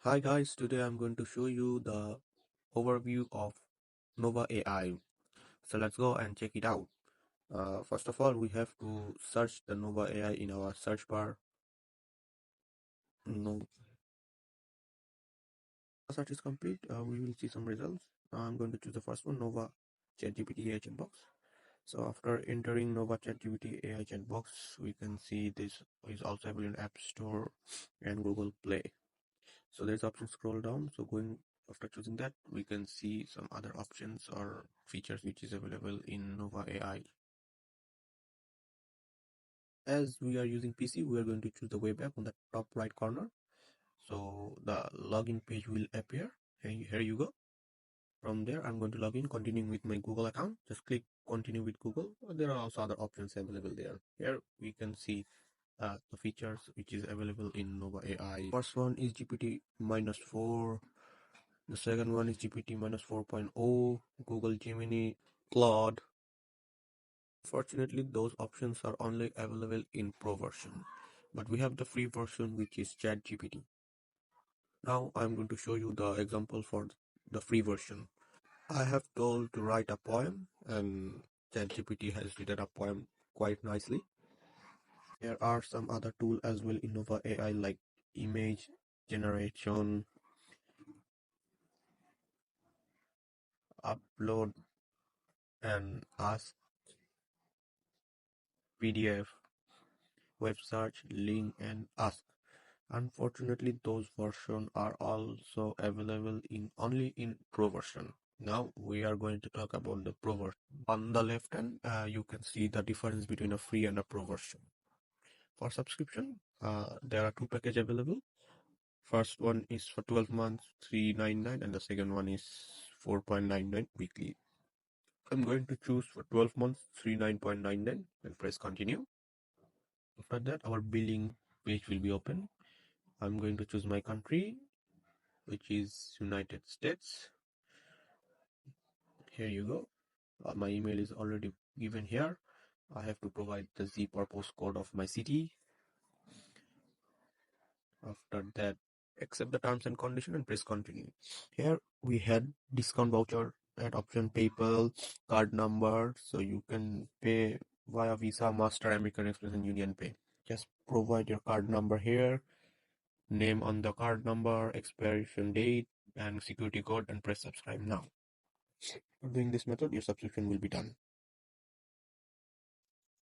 Hi guys, today I'm going to show you the overview of NOVA AI. So let's go and check it out. First of all, we have to search the NOVA AI in our search bar. No search is complete. We will see some results. I'm going to choose the first one, NOVA ChatGPT AI chatbox. So after entering NOVA ChatGPT AI chatbox, we can see this is also available in App Store and Google Play. So there's option scroll down. So going after choosing that, we can see some other options or features which is available in NOVA AI. As we are using PC, we are going to choose the web app on the top right corner. So the login page will appear. Here you go. From there, I'm going to log in, continuing with my Google account. Just click continue with Google. There are also other options available there. Here we can see the features which is available in NOVA AI. First one is GPT -4. The second one is GPT -4.0, Google Gemini, Claude. Fortunately, those options are only available in Pro version, but we have the free version which is ChatGPT. Now I'm going to show you the example for the free version. I have told to write a poem, and ChatGPT has written a poem quite nicely. There are some other tools as well in NOVA AI like image generation, upload and ask PDF, web search, link and ask. Unfortunately, those versions are also available only in Pro version. Now we are going to talk about the Pro version. On the left hand, you can see the difference between a free and a Pro version. For subscription, there are two packages available. First one is for 12 months, 399, and the second one is 4.99 weekly. I'm going to choose for 12 months, 39.99 and press continue. After that, our billing page will be open. I'm going to choose my country, which is United States. Here you go. My email is already given here. I have to provide the zip or postcode of my city. After that, accept the terms and condition and press continue. Here we had discount voucher and option PayPal, card number, so you can pay via Visa, Master, American Express and Union Pay. Just provide your card number here, name on the card number, expiration date and security code and press subscribe now. Doing this method, your subscription will be done.